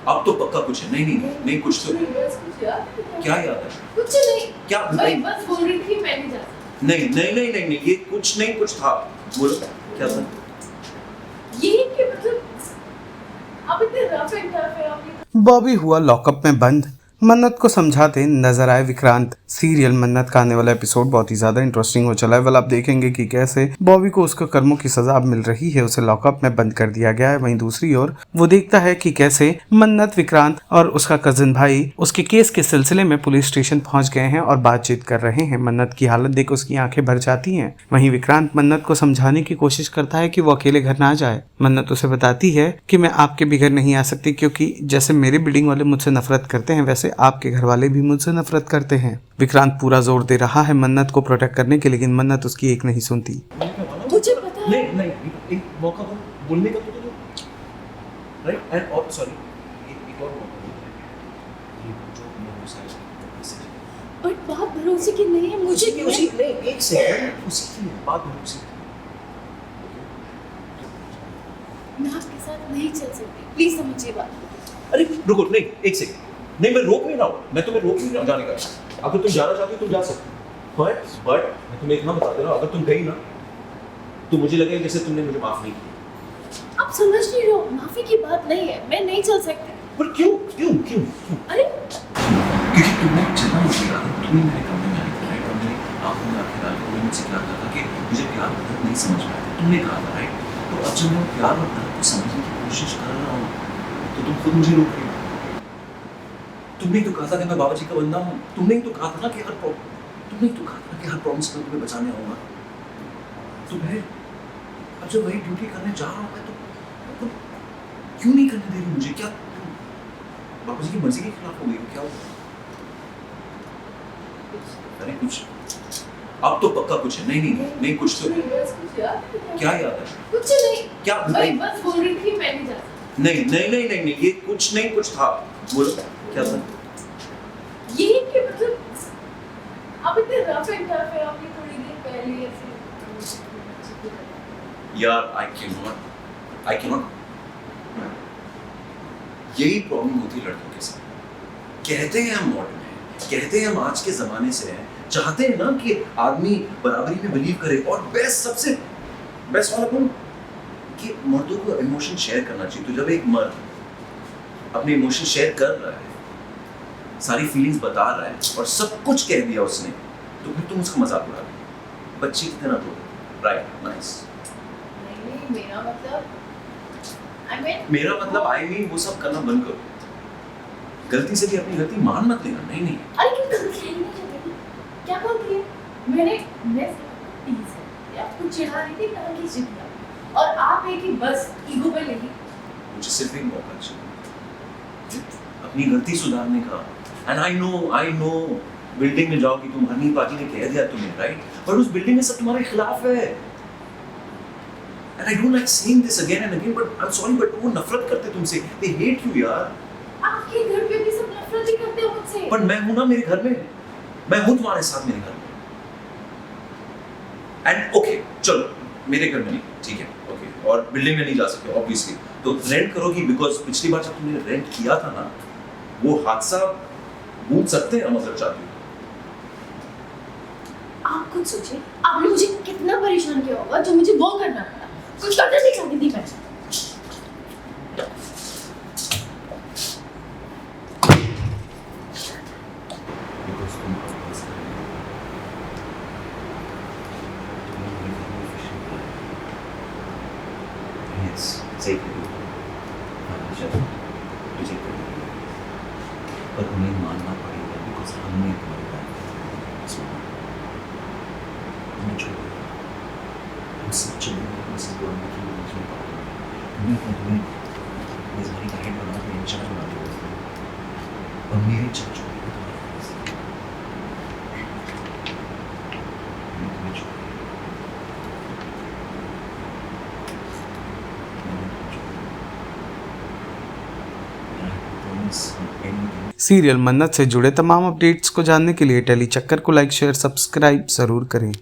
अब तो पक्का कुछ है। नहीं नहीं नहीं, नहीं कुछ तो क्या याद है? कुछ नहीं। क्या मैं बस बोल रही थी मैं नहीं जा सकती। नहीं नहीं नहीं नहीं नहीं, ये कुछ नहीं कुछ था। बोलो क्या था? ये कि मतलब आप इतने रफ एंड टफ है आपने। बॉबी हुआ लॉकअप में बंद। मन्नत को समझाते नजर आए विक्रांत। सीरियल मन्नत का आने वाला एपिसोड बहुत ही ज्यादा इंटरेस्टिंग हो चला है। वेल आप देखेंगे कि कैसे बॉबी को उसके कर्मों की सजा अब मिल रही है, उसे लॉकअप में बंद कर दिया गया है। वहीं दूसरी ओर वो देखता है कि कैसे मन्नत, विक्रांत और उसका कजिन भाई उसके केस के सिलसिले में पुलिस स्टेशन पहुंच गए हैं और बातचीत कर रहे हैं। मन्नत की हालत देख उसकी आंखें भर जाती हैं। वहीं विक्रांत मन्नत को समझाने की कोशिश करता है कि वो अकेले घर ना जाए। मन्नत उसे बताती है कि मैं आपके भी घर नहीं आ सकती, क्योंकि जैसे मेरे बिल्डिंग वाले मुझसे नफरत करते हैं वैसे आपके घर वाले भी मुझसे नफरत करते हैं। विक्रांत पूरा जोर दे रहा है मन्नत को प्रोटेक्ट करने के, लेकिन मन्नत उसकी एक नहीं सुनती। मुझे पता है। नहीं नहीं, एक मौका दो बोलने का तो दो। राइट एंड और सॉरी एक और मौका दो। ये जो भरोसा है बट बात भरोसे की नहीं है। मुझे क्यों उसी नहीं, एक सेकंड उसी की बात भरोसे की। मैं आपके साथ नहीं चल सकती, प्लीज समझिए बात। अरे रुको, नहीं एक सेकंड। नहीं मैं रोक नहीं रहा हूँ, मैं तुम्हें रोक नहीं रहा हूँ जाने का। अगर तुम जाना चाहती हो तुम जा सकते हो, बट मैं तुम्हें इतना बता दे रहा हूँ, अगर तुम गई ना तो मुझे लगेगा जैसे तुमने मुझे माफ नहीं किया। आप समझ नहीं रहे हो, माफी की बात नहीं है, मैं नहीं चल सकती। पर क्यों क्यों क्यों क्यों? अरे क्योंकि तुमने जितना मुझे याद है तुमने मेरे कमरे में आई थी, राइट? तुमने आंखों में आंखें डाल के मुझसे कहा था कि मुझे प्यार मतलब नहीं समझ में आता, तुमने कहा था, राइट? तो अब जब मैं प्यार और दर्द को समझने की कोशिश कर रहा हूँ तो तुम खुद मुझे रोक रही हो। तुमने ही तो कहा था कि मैं बाबा जी का बंदा हूँ। तुमने ही तो कहा था ना कि हर प्रॉमिस में तुम्हें बचाने आऊंगा। तो मैं अब जब वही ड्यूटी करने जा रहा हूँ मैं तो क्यों नहीं करने दे रही मुझे? क्या बाबा जी की मर्जी के खिलाफ हो गई? क्या हुआ? अरे कुछ अब तो पक्का कुछ है। नहीं नहीं नहीं कुछ तो क्या याद है? कुछ नहीं। क्या मैं बस बोल रही थी मैं नहीं जा सकती। नहीं नहीं नहीं नहीं नहीं, ये कुछ नहीं कुछ था। बोलो क्या था? ये कि मतलब आप इतने रफ एंड टफ है आपने थोड़ी देर पहले ऐसे। यार आई कैन नॉट। यही प्रॉब्लम होती है लड़कों के साथ। कहते हैं हम मॉडर्न हैं, कहते हैं हम आज के जमाने से हैं, चाहते हैं ना कि आदमी बराबरी में बिलीव करे, और बेस्ट सबसे बेस्ट वाला कौन कि मर्दों को इमोशन शेयर करना चाहिए। तो जब एक मर्द अपने इमोशन शेयर कर रहा है, सारी फीलिंग्स बता रहा है और सब कुछ कह दिया उसने, तो फिर तुम उसका मजाक उड़ा रहे हो बच्ची की तरह। तो राइट नाइस। नहीं मेरा मतलब आई मीन वो सब करना बंद करो। गलती से भी अपनी गलती मान मत लेना। नहीं नहीं अरे क्यों गलती है? नहीं चाहती क्या गलती है? मैं टीज है या कुछ चिढ़ा रही थी कहाँ की चिढ़ा, और आप है कि बस ईगो पे लेगी। मुझे सिर्फ एक मौका चाहिए अपनी गलती सुधारने का। एंड आई नो बिल्डिंग में जाओगी तुम, हनी पाजी ने कह दिया तुम्हें, राइट? पर उस बिल्डिंग में सब तुम्हारे खिलाफ है। And I don't like saying this again and again, but I am sorry, but वो नफरत करते तुमसे। दे हेट यू यार। आपके घर पे भी सब नफरत ही करते हो मुझसे। पर मैं हूं ना मेरे घर में, मैं हूं तुम्हारे साथ मेरे घर में। एंड ओके चलो मेरे घर में नहीं, ठीक है ओके, और बिल्डिंग में नहीं जा सकते ऑब्वियसली, तो रेंट करोगी। बिकॉज पिछली बार जब तुमने रेंट किया था ना, वो हादसा भूल सकते हैं, मतलब चाहती हो। आप खुद सोचिए, आपने मुझे कितना परेशान किया होगा जो मुझे वो करना पड़ा। कुछ करना नहीं चाहती थी मैं। सही पर उन्हें मानना पड़ेगा, बिकॉज हमने तुम्हारी बात सुना। हम सब चलेंगे मिसेस गवर्नमेंट की बीच में बात करेंगे। तुम्हें इस घड़ी का हेड बना के इंचार्ज बना के, और मेरे इंचार्ज को तुम्हारे पास तुम्हें छोड़ सीरियल मन्नत से जुड़े तमाम अपडेट्स को जानने के लिए टेली चक्कर को लाइक शेयर सब्सक्राइब जरूर करें।